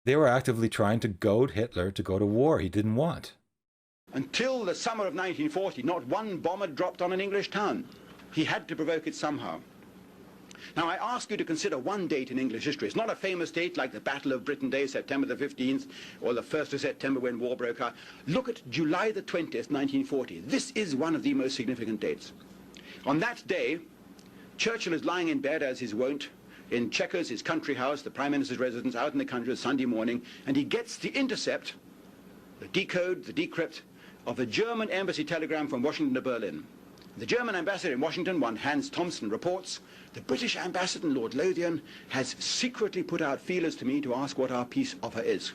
They were actively trying to goad Hitler to go to war he didn't want. Until the summer of 1940, not one bomb had dropped on an English town. He had to provoke it somehow. Now, I ask you to consider one date in English history. It's not a famous date like the Battle of Britain Day, September the 15th, or the 1st of September when war broke out. Look at July the 20th, 1940. This is one of the most significant dates. On that day, Churchill is lying in bed, as his wont, in Chequers, his country house, the Prime Minister's residence, out in the country, Sunday morning, and he gets the intercept, the decode, the decrypt, of a German embassy telegram from Washington to Berlin. The German ambassador in Washington, one Hans Thompson, reports, the British ambassador, Lord Lothian, has secretly put out feelers to me to ask what our peace offer is.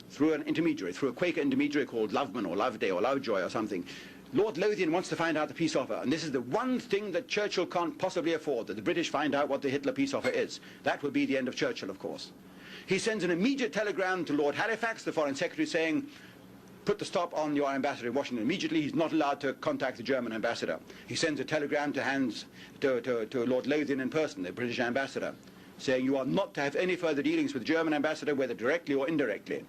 Through an intermediary, through a Quaker intermediary called Loveman or Loveday or Lovejoy or something. Lord Lothian wants to find out the peace offer, and this is the one thing that Churchill can't possibly afford, that the British find out what the Hitler peace offer is. That would be the end of Churchill, of course. He sends an immediate telegram to Lord Halifax, the Foreign Secretary, saying, put the stop on your ambassador in Washington immediately. He's not allowed to contact the German ambassador. He sends a telegram to Lord Lothian in person, the British ambassador, saying you are not to have any further dealings with the German ambassador, whether directly or indirectly.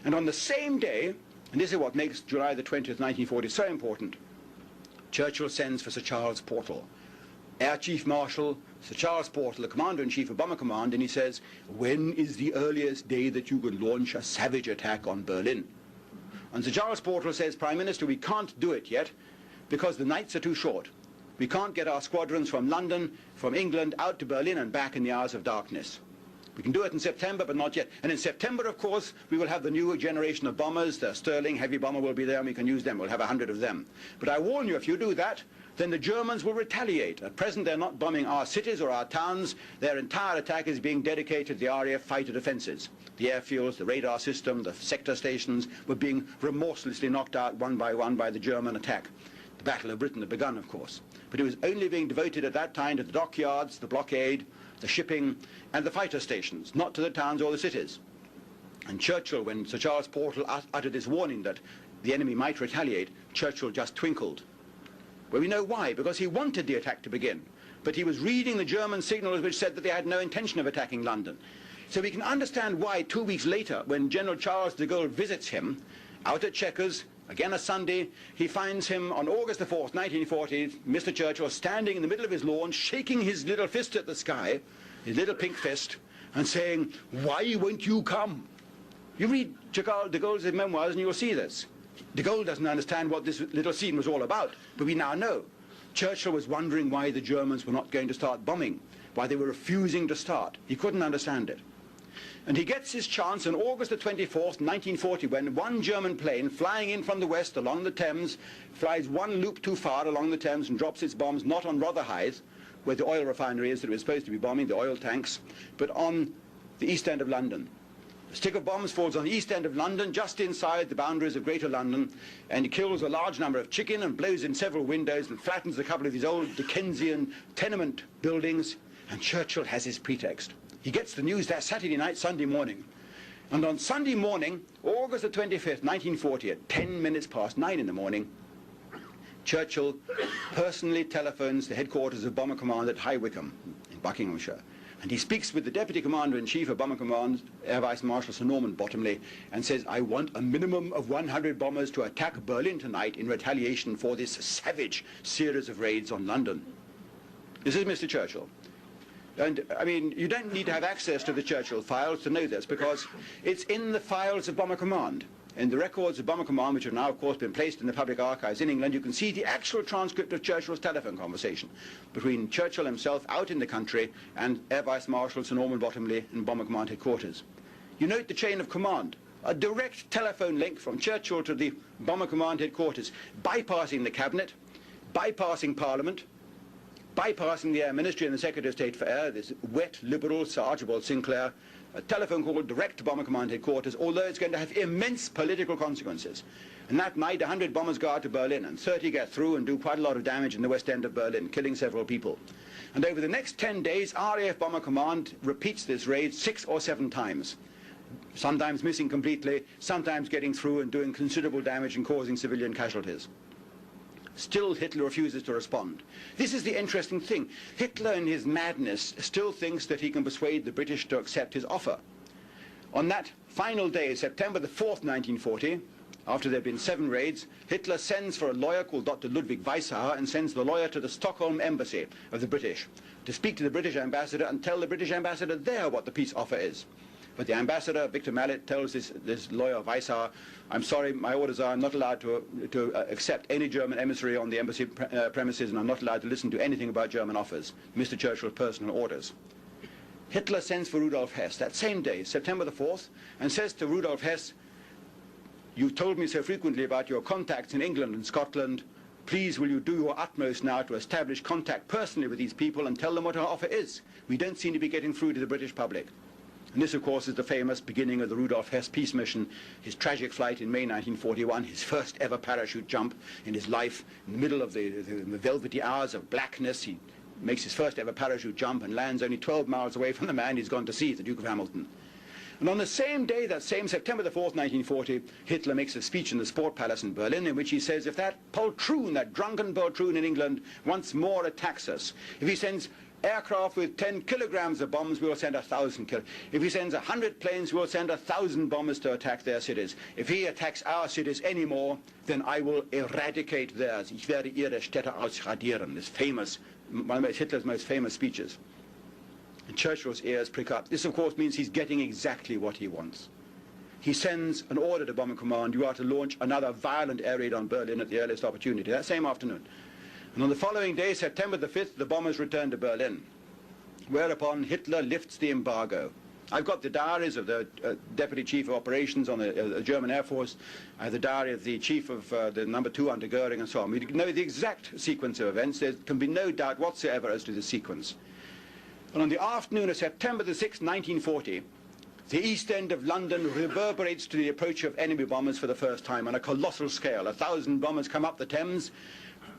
And on the same day, and this is what makes July the 20th, 1940 so important, Churchill sends for Sir Charles Portal, Air Chief Marshal Sir Charles Portal, the Commander-in-Chief of Bomber Command, and he says, when is the earliest day that you can launch a savage attack on Berlin? And Sir Charles Portal says, Prime Minister, we can't do it yet because the nights are too short. We can't get our squadrons from London, from England, out to Berlin and back in the hours of darkness. We can do it in September, but not yet. And in September, of course, we will have the new generation of bombers. The Sterling heavy bomber will be there, and we can use them. We'll have 100 of them. But I warn you, if you do that, then the Germans will retaliate. At present, they're not bombing our cities or our towns. Their entire attack is being dedicated to the RAF fighter defences. The airfields, the radar system, the sector stations were being remorselessly knocked out one by the German attack. The Battle of Britain had begun, of course. But it was only being devoted at that time to the dockyards, the blockade, the shipping, and the fighter stations, not to the towns or the cities. And Churchill, when Sir Charles Portal uttered this warning that the enemy might retaliate, Churchill just twinkled. Well, we know why, because he wanted the attack to begin, but he was reading the German signals which said that they had no intention of attacking London. So we can understand why 2 weeks later, when General Charles de Gaulle visits him, out at Chequers, again a Sunday, he finds him on August the 4th, 1940, Mr. Churchill standing in the middle of his lawn, shaking his little fist at the sky, his little pink fist, and saying, why won't you come? You read de Gaulle's memoirs and you'll see this. De Gaulle doesn't understand what this little scene was all about, but we now know. Churchill was wondering why the Germans were not going to start bombing, why they were refusing to start. He couldn't understand it. And he gets his chance on August the 24th, 1940, when one German plane flying in from the west along the Thames flies one loop too far along the Thames and drops its bombs not on Rotherhithe, where the oil refinery is that it was supposed to be bombing, the oil tanks, but on the east end of London. A stick of bombs falls on the east end of London, just inside the boundaries of Greater London, and it kills a large number of chicken and blows in several windows and flattens a couple of these old Dickensian tenement buildings, and Churchill has his pretext. He gets the news that Saturday night, Sunday morning. And on Sunday morning, August the 25th, 1940, at 10 minutes past 9 in the morning, Churchill personally telephones the headquarters of Bomber Command at High Wycombe in Buckinghamshire. And he speaks with the Deputy Commander-in-Chief of Bomber Command, Air Vice Marshal Sir Norman Bottomley, and says, I want a minimum of 100 bombers to attack Berlin tonight in retaliation for this savage series of raids on London. This is Mr. Churchill. And, I mean, you don't need to have access to the Churchill files to know this, because it's in the files of Bomber Command. In the records of Bomber Command, which have now, of course, been placed in the public archives in England, you can see the actual transcript of Churchill's telephone conversation between Churchill himself out in the country and Air Vice Marshal Sir Norman Bottomley in Bomber Command headquarters. You note the chain of command, a direct telephone link from Churchill to the Bomber Command headquarters, bypassing the Cabinet, bypassing Parliament, bypassing the Air Ministry and the Secretary of State for Air, this wet liberal Sir Archibald Sinclair, a telephone call direct to Bomber Command headquarters, although it's going to have immense political consequences. And that night, 100 bombers go out to Berlin, and 30 get through and do quite a lot of damage in the west end of Berlin, killing several people. And over the next 10 days, RAF Bomber Command repeats this raid 6 or 7 times, sometimes missing completely, sometimes getting through and doing considerable damage and causing civilian casualties. Still, Hitler refuses to respond. This is the interesting thing. Hitler, in his madness, still thinks that he can persuade the British to accept his offer. On that final day, September the 4th, 1940, after there have been 7 raids, Hitler sends for a lawyer called Dr. WWII and sends the lawyer to the Stockholm embassy of the British to speak to the British ambassador and tell the British ambassador there what the peace offer is. But the ambassador, Victor Mallet, tells this lawyer, Weissauer, I'm sorry, my orders are I'm not allowed to accept any German emissary on the embassy premises, and I'm not allowed to listen to anything about German offers. Mr. Churchill's personal orders. Hitler sends for Rudolf Hess that same day, September the 4th, and says to Rudolf Hess, you've told me so frequently about your contacts in England and Scotland. Please, will you do your utmost now to establish contact personally with these people and tell them what our offer is? We don't seem to be getting through to the British public. And this, of course, is the famous beginning of the Rudolf Hess peace mission, his tragic flight in May 1941, his first ever parachute jump in his life. In the middle of the velvety hours of blackness, he makes his first ever parachute jump and lands only 12 miles away from the man he's gone to see, the Duke of Hamilton. And on the same day, that same September the 4th, 1940, Hitler makes a speech in the Sport Palace in Berlin in which he says, if that poltroon, that drunken poltroon in England, once more attacks us, if he sends aircraft with 10 kilograms of bombs, we will send 1,000 kilograms. If he sends 100 planes, we will send 1,000 bombers to attack their cities. If he attacks our cities anymore, then I will eradicate theirs. Ich werde ihre Städte ausradieren. This famous, one of Hitler's most famous speeches. And Churchill's ears prick up. This, of course, means he's getting exactly what he wants. He sends an order to Bomber Command, you are to launch another violent air raid on Berlin at the earliest opportunity, that same afternoon. And on the following day, September the 5th, the bombers return to Berlin, whereupon Hitler lifts the embargo. I've got the diaries of the Deputy Chief of Operations on the German Air Force. I have the diary of the Chief of the number 2 under Goering and so on. We know the exact sequence of events. There can be no doubt whatsoever as to the sequence. And on the afternoon of September the 6th, 1940, the east end of London reverberates to the approach of enemy bombers for the first time on a colossal scale. 1,000 bombers come up the Thames,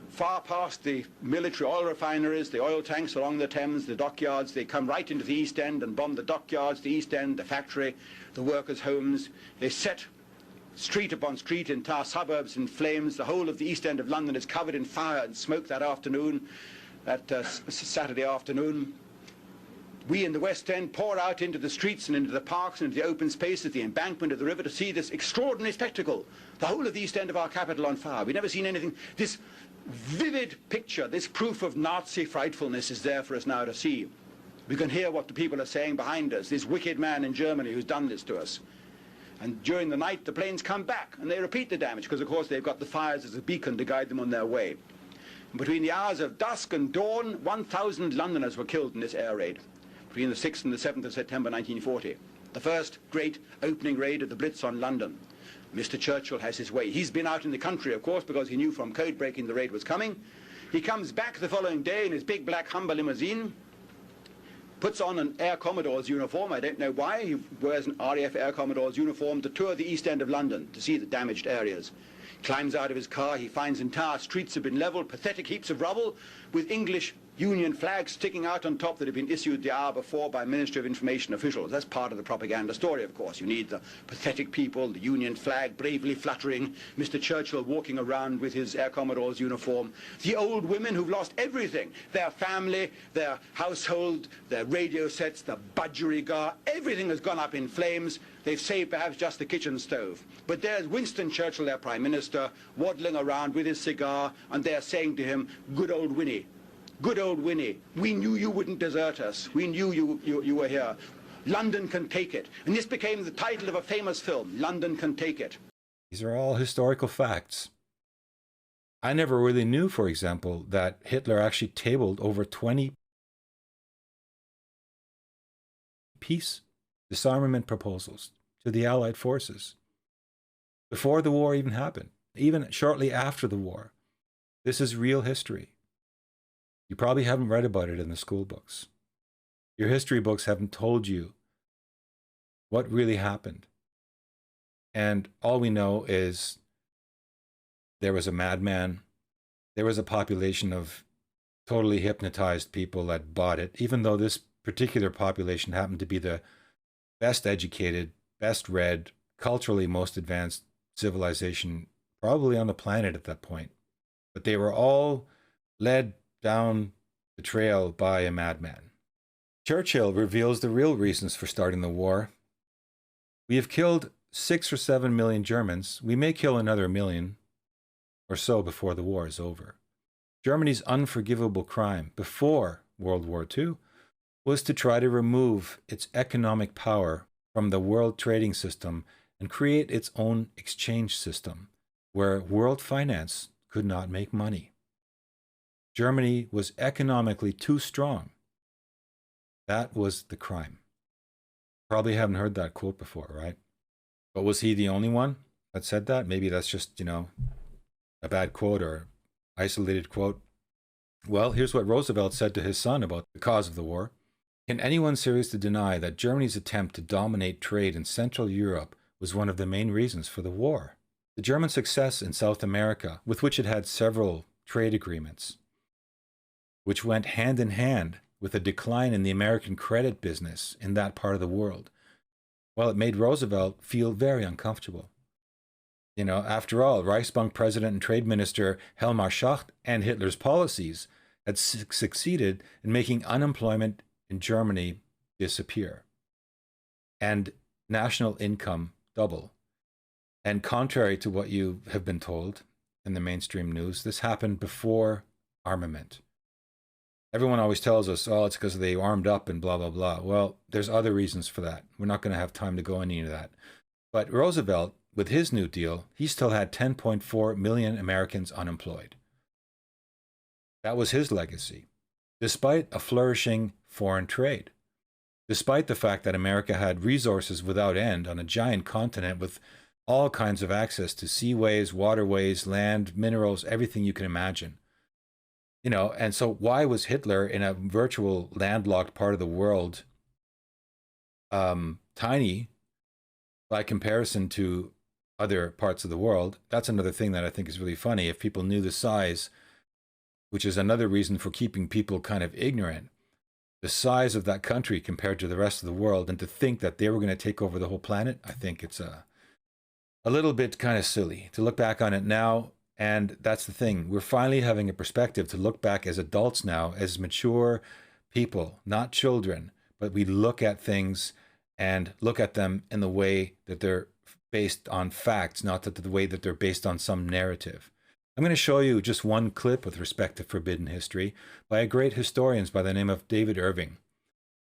far past the military oil refineries, the oil tanks along the Thames, the dockyards. They come right into the East End and bomb the dockyards, the East End, the factory, the workers' homes. They set street upon street, entire suburbs in flames. The whole of the East End of London is covered in fire and smoke that afternoon, that Saturday afternoon. We in the West End pour out into the streets and into the parks and into the open spaces, the embankment of the river, to see this extraordinary spectacle. The whole of the East End of our capital on fire. We've never seen anything. This vivid picture, this proof of Nazi frightfulness is there for us now to see. We can hear what the people are saying behind us, this wicked man in Germany who's done this to us. And during the night, the planes come back and they repeat the damage, because of course they've got the fires as a beacon to guide them on their way. And between the hours of dusk and dawn, 1,000 Londoners were killed in this air raid, between the 6th and the 7th of September 1940. The first great opening raid of the Blitz on London. Mr. Churchill has his way. He's been out in the country, of course, because he knew from code breaking the raid was coming. He comes back the following day in his big black Humber limousine, puts on an Air Commodore's uniform. I don't know why. He wears an RAF Air Commodore's uniform to tour the East End of London to see the damaged areas. Climbs out of his car. He finds entire streets have been leveled, pathetic heaps of rubble with English Union flags sticking out on top that had been issued the hour before by Ministry of Information officials. That's part of the propaganda story, of course. You need the pathetic people, the Union flag bravely fluttering, Mr. Churchill walking around with his Air Commodore's uniform, the old women who've lost everything, their family, their household, their radio sets, the budgerigar, everything has gone up in flames. They've saved perhaps just the kitchen stove. But there's Winston Churchill, their Prime Minister, waddling around with his cigar, and they're saying to him, good old Winnie, good old Winnie, we knew you wouldn't desert us. We knew you were here. London can take it. And this became the title of a famous film, London Can Take It. These are all historical facts. I never really knew, for example, that Hitler actually tabled over 20 peace disarmament proposals to the Allied forces before the war even happened, even shortly after the war. This is real history. You probably haven't read about it in the school books. Your history books haven't told you what really happened. And all we know is there was a madman. There was a population of totally hypnotized people that bought it, even though this particular population happened to be the best educated, best read, culturally most advanced civilization probably on the planet at that point. But they were all led down the trail by a madman. Churchill reveals the real reasons for starting the war. We have killed 6 or 7 million Germans. We may kill another million or so before the war is over. Germany's unforgivable crime before World War II was to try to remove its economic power from the world trading system and create its own exchange system where world finance could not make money. Germany was economically too strong. That was the crime. Probably haven't heard that quote before, right? But was he the only one that said that? Maybe that's just, a bad quote or isolated quote. Well, here's what Roosevelt said to his son about the cause of the war. Can anyone seriously deny that Germany's attempt to dominate trade in Central Europe was one of the main reasons for the war? The German success in South America, with which it had several trade agreements, which went hand in hand with a decline in the American credit business in that part of the world, well, it made Roosevelt feel very uncomfortable. After all, Reichsbank President and Trade Minister Helmar Schacht and Hitler's policies had succeeded in making unemployment in Germany disappear and national income double. And contrary to what you have been told in the mainstream news, this happened before armament. Everyone always tells us, oh, it's because they armed up and blah, blah, blah. Well, there's other reasons for that. We're not going to have time to go into that. But Roosevelt, with his New Deal, he still had 10.4 million Americans unemployed. That was his legacy, despite a flourishing foreign trade, despite the fact that America had resources without end on a giant continent with all kinds of access to seaways, waterways, land, minerals, everything you can imagine. And so why was Hitler in a virtual landlocked part of the world tiny by comparison to other parts of the world? That's another thing that I think is really funny. If people knew the size, which is another reason for keeping people kind of ignorant, the size of that country compared to the rest of the world, and to think that they were going to take over the whole planet, I think it's a little bit kind of silly to look back on it now. And that's the thing. We're finally having a perspective to look back as adults now, as mature people, not children, but we look at things and look at them in the way that they're based on facts, not that the way that they're based on some narrative. I'm going to show you just one clip with respect to forbidden history by a great historian by the name of David Irving.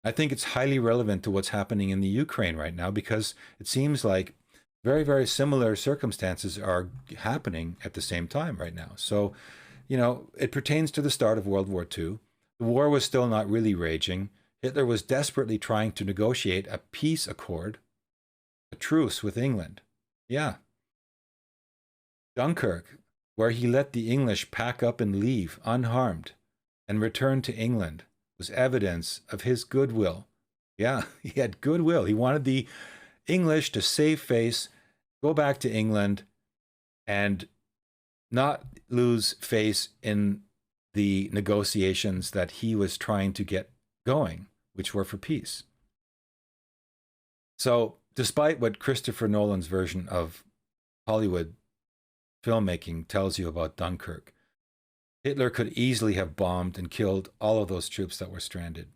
I think it's highly relevant to what's happening in the Ukraine right now, because it seems like very, very similar circumstances are happening at the same time right now. So, it pertains to the start of World War II. The war was still not really raging. Hitler was desperately trying to negotiate a peace accord, a truce with England. Yeah. Dunkirk, where he let the English pack up and leave unharmed and return to England, was evidence of his goodwill. Yeah, he had goodwill. He wanted the English to save face, go back to England, and not lose face in the negotiations that he was trying to get going, which were for peace. So, despite what Christopher Nolan's version of Hollywood filmmaking tells you about Dunkirk, Hitler could easily have bombed and killed all of those troops that were stranded.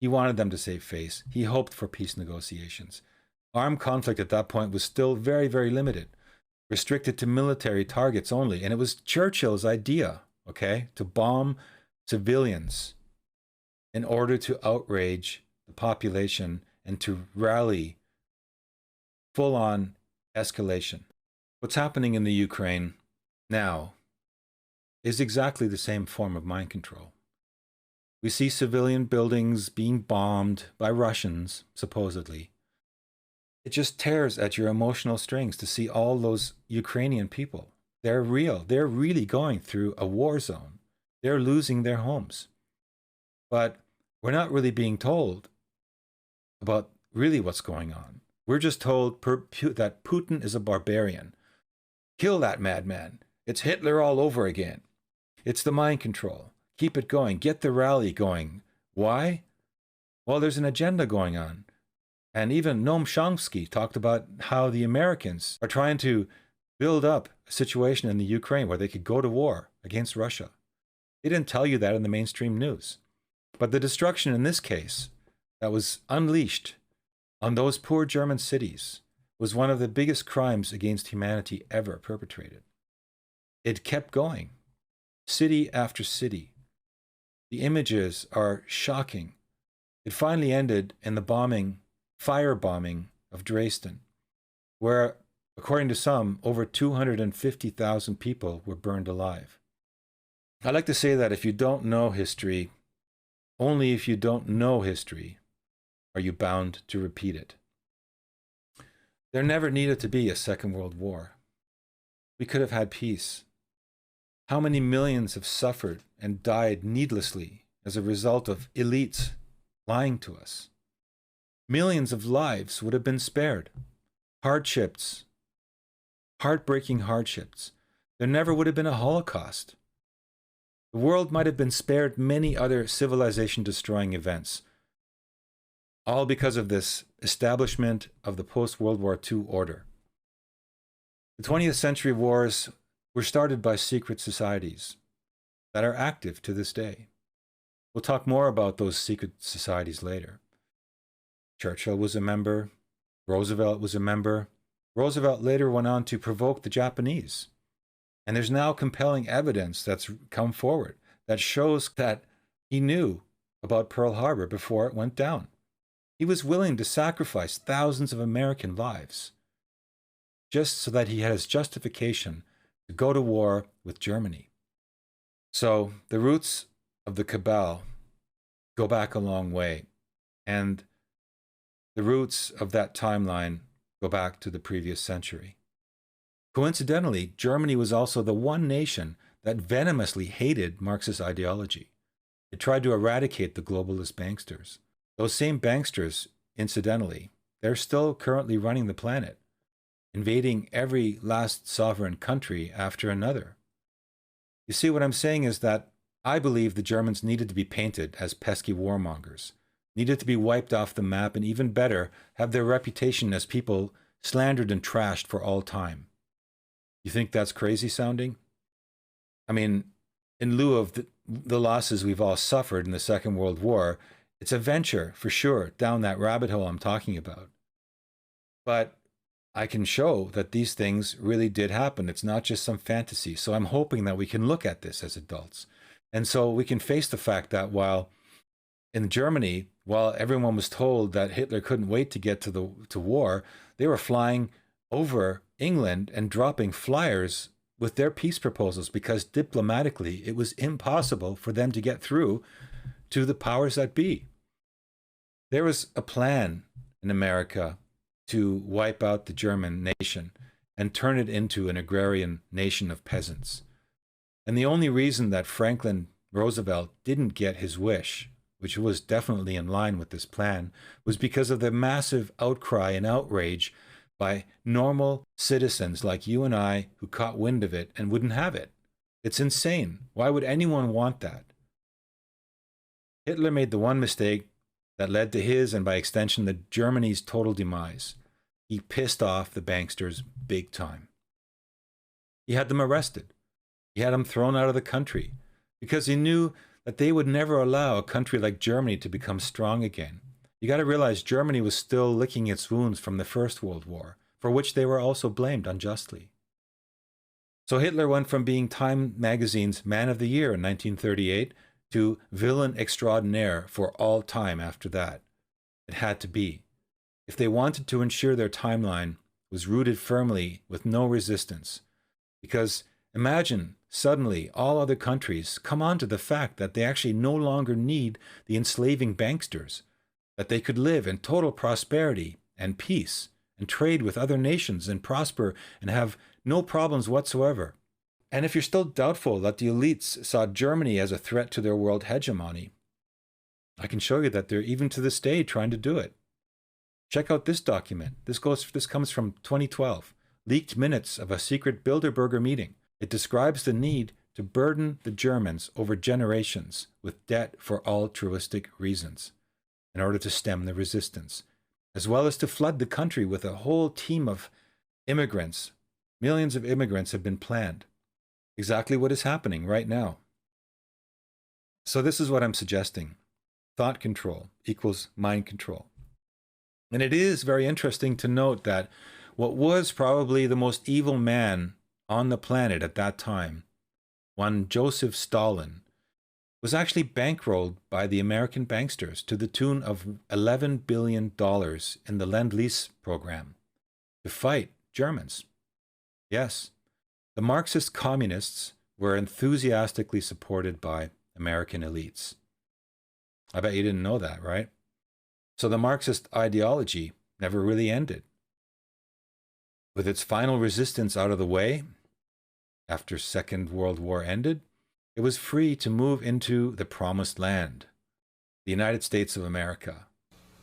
He wanted them to save face. He hoped for peace negotiations. Armed conflict at that point was still very, very limited, restricted to military targets only. And it was Churchill's idea, to bomb civilians in order to outrage the population and to rally full-on escalation. What's happening in the Ukraine now is exactly the same form of mind control. We see civilian buildings being bombed by Russians, supposedly. It just tears at your emotional strings to see all those Ukrainian people. They're real. They're really going through a war zone. They're losing their homes. But we're not really being told about really what's going on. We're just told that Putin is a barbarian. Kill that madman. It's Hitler all over again. It's the mind control. Keep it going. Get the rally going. Why? Well, there's an agenda going on. And even Noam Chomsky talked about how the Americans are trying to build up a situation in the Ukraine where they could go to war against Russia. They didn't tell you that in the mainstream news. But the destruction in this case that was unleashed on those poor German cities was one of the biggest crimes against humanity ever perpetrated. It kept going, city after city. The images are shocking. It finally ended in the firebombing of Dresden, where, according to some, over 250,000 people were burned alive. I like to say that if you don't know history, only if you don't know history are you bound to repeat it. There never needed to be a Second World War. We could have had peace. How many millions have suffered and died needlessly as a result of elites lying to us? Millions of lives would have been spared. Hardships, heartbreaking hardships. There never would have been a Holocaust. The world might have been spared many other civilization-destroying events, all because of this establishment of the post-World War II order. The 20th century wars were started by secret societies that are active to this day. We'll talk more about those secret societies later. Churchill was a member. Roosevelt was a member. Roosevelt later went on to provoke the Japanese. And there's now compelling evidence that's come forward that shows that he knew about Pearl Harbor before it went down. He was willing to sacrifice thousands of American lives just so that he had his justification to go to war with Germany. So the roots of the cabal go back a long way, and the roots of that timeline go back to the previous century. Coincidentally, Germany was also the one nation that venomously hated Marxist ideology. It tried to eradicate the globalist banksters. Those same banksters, incidentally, they're still currently running the planet, invading every last sovereign country after another. You see, what I'm saying is that I believe the Germans needed to be painted as pesky warmongers, needed to be wiped off the map, and even better, have their reputation as people slandered and trashed for all time. You think that's crazy sounding? I mean, in lieu of the losses we've all suffered in the Second World War, it's a venture, for sure, down that rabbit hole I'm talking about. But I can show that these things really did happen. It's not just some fantasy. So I'm hoping that we can look at this as adults. And so we can face the fact that while in Germany, while everyone was told that Hitler couldn't wait to get to war, they were flying over England and dropping flyers with their peace proposals because diplomatically it was impossible for them to get through to the powers that be. There was a plan in America to wipe out the German nation and turn it into an agrarian nation of peasants. And the only reason that Franklin Roosevelt didn't get his wish, which was definitely in line with this plan, was because of the massive outcry and outrage by normal citizens like you and I who caught wind of it and wouldn't have it. It's insane. Why would anyone want that? Hitler made the one mistake that led to his, and by extension, the Germany's total demise. He pissed off the banksters big time. He had them arrested. He had them thrown out of the country because he knew that they would never allow a country like Germany to become strong again. You got to realize Germany was still licking its wounds from the First World War, for which they were also blamed unjustly. So Hitler went from being Time magazine's Man of the Year in 1938 to villain extraordinaire for all time after that. It had to be. If they wanted to ensure their timeline was rooted firmly with no resistance. Because imagine suddenly all other countries come on to the fact that they actually no longer need the enslaving banksters, that they could live in total prosperity and peace and trade with other nations and prosper and have no problems whatsoever. And if you're still doubtful that the elites saw Germany as a threat to their world hegemony, I can show you that they're even to this day trying to do it. Check out this document. This comes from 2012, leaked minutes of a secret Bilderberger meeting. It describes the need to burden the Germans over generations with debt for altruistic reasons in order to stem the resistance, as well as to flood the country with a whole team of immigrants. Millions of immigrants have been planned. Exactly what is happening right now. So this is what I'm suggesting. Thought control equals mind control. And it is very interesting to note that what was probably the most evil man on the planet at that time, one Joseph Stalin, was actually bankrolled by the American banksters to the tune of $11 billion in the Lend-Lease program to fight Germans. Yes, the Marxist communists were enthusiastically supported by American elites. I bet you didn't know that, right? So the Marxist ideology never really ended. With its final resistance out of the way, after Second World War ended, it was free to move into the promised land, the United States of America.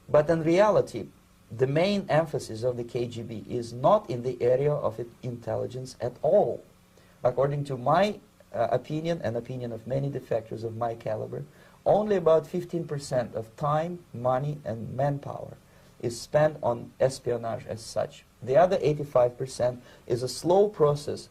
But in reality, the main emphasis of the KGB is not in the area of intelligence at all. According to my opinion and opinion of many defectors of my caliber, only about 15% of time, money, and manpower is spent on espionage as such. The other 85% is a slow process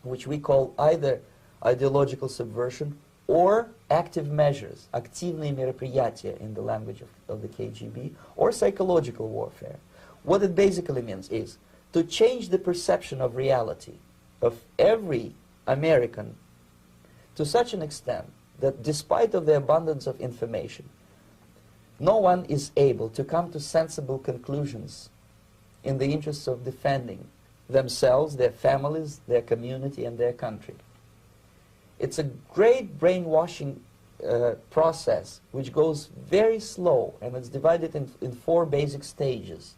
which we call either ideological subversion or active measures, активные мероприятия in the language of the KGB, or psychological warfare. What it basically means is to change the perception of reality of every American to such an extent that despite of the abundance of information, no one is able to come to sensible conclusions in the interests of defending themselves, their families, their community, and their country. It's a great brainwashing process which goes very slow, and it's divided in 4 basic stages.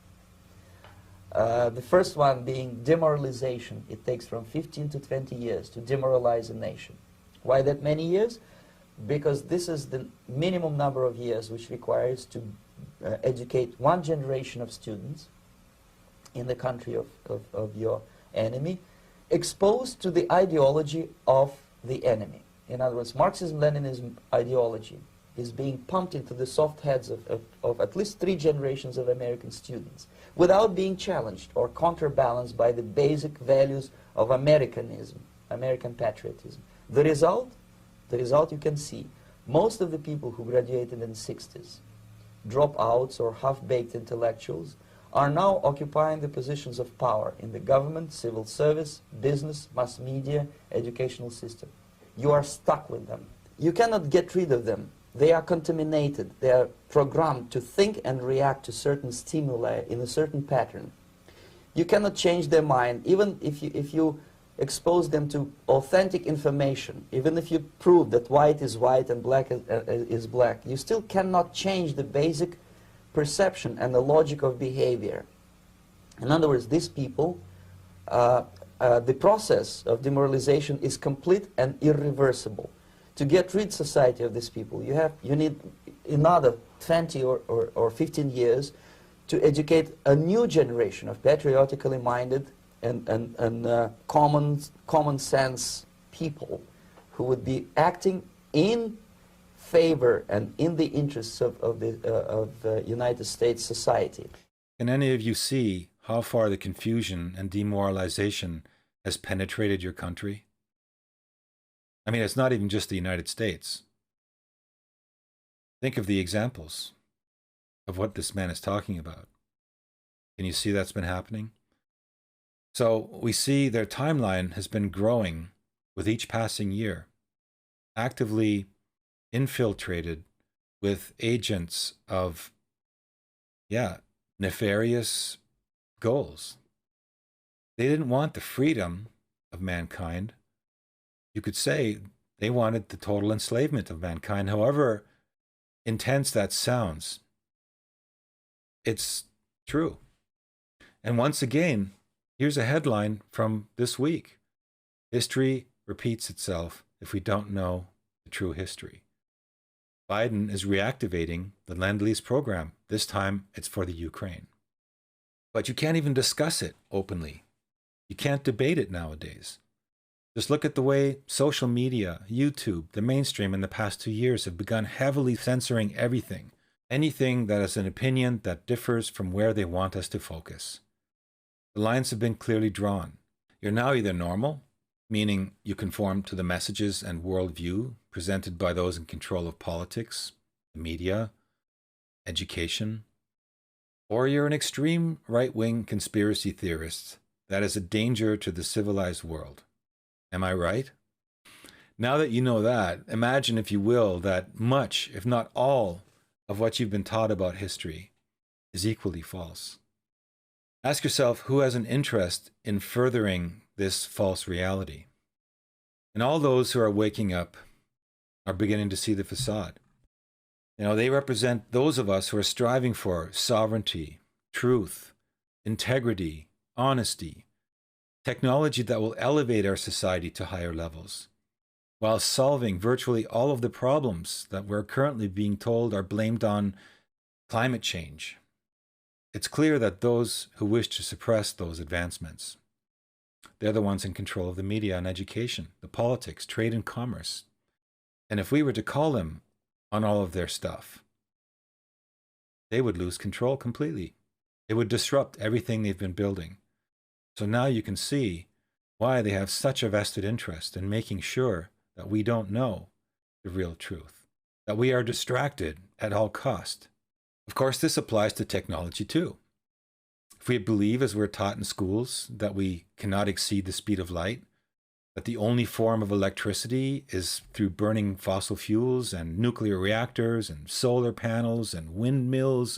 The first one being demoralization. It takes from 15 to 20 years to demoralize a nation. Why that many years? Because this is the minimum number of years which requires to educate one generation of students in the country of your enemy, exposed to the ideology of the enemy. In other words, Marxism-Leninism ideology is being pumped into the soft heads of at least 3 generations of American students without being challenged or counterbalanced by the basic values of Americanism, American patriotism. The result you can see. Most of the people who graduated in the 60s, dropouts or half-baked intellectuals, are now occupying the positions of power in the government, civil service, business, mass media, educational system. You are stuck with them. You cannot get rid of them. They are contaminated. They are programmed to think and react to certain stimuli in a certain pattern. You cannot change their mind, even if you expose them to authentic information, even if you prove that white is white and black is black. You still cannot change the basic perception and the logic of behavior. In other words, these people, the process of demoralization is complete and irreversible. To get rid society of these people, you need another 20 or 15 years to educate a new generation of patriotically minded and common sense people who would be acting in favor and in the interests of the United States society. Can any of you see how far the confusion and demoralization has penetrated your country? I mean, it's not even just the United States. Think of the examples of what this man is talking about. Can you see that's been happening? So we see their timeline has been growing with each passing year, actively infiltrated with agents of, nefarious goals. They didn't want the freedom of mankind. You could say they wanted the total enslavement of mankind. However intense that sounds, it's true. And once again, here's a headline from this week. History repeats itself if we don't know the true history. Biden is reactivating the Lend-Lease program. This time it's for the Ukraine. But you can't even discuss it openly. You can't debate it nowadays. Just look at the way social media, YouTube, the mainstream in the past 2 years have begun heavily censoring everything. Anything that is an opinion that differs from where they want us to focus. The lines have been clearly drawn. You're now either normal, meaning you conform to the messages and worldview presented by those in control of politics, the media, education, Or you're an extreme right-wing conspiracy theorist that is a danger to the civilized world. Am I right? Now that you know that, imagine, if you will, that much, if not all, of what you've been taught about history is equally false. Ask yourself who has an interest in furthering this false reality. And all those who are waking up are beginning to see the facade. They represent those of us who are striving for sovereignty, truth, integrity, honesty, technology that will elevate our society to higher levels, while solving virtually all of the problems that we're currently being told are blamed on climate change. It's clear that those who wish to suppress those advancements, they're the ones in control of the media and education, the politics, trade and commerce. And if we were to call them on all of their stuff, they would lose control completely. It would disrupt everything they've been building. So now you can see why they have such a vested interest in making sure that we don't know the real truth, that we are distracted at all cost. Of course, this applies to technology too. If we believe, as we're taught in schools, that we cannot exceed the speed of light, that the only form of electricity is through burning fossil fuels and nuclear reactors and solar panels and windmills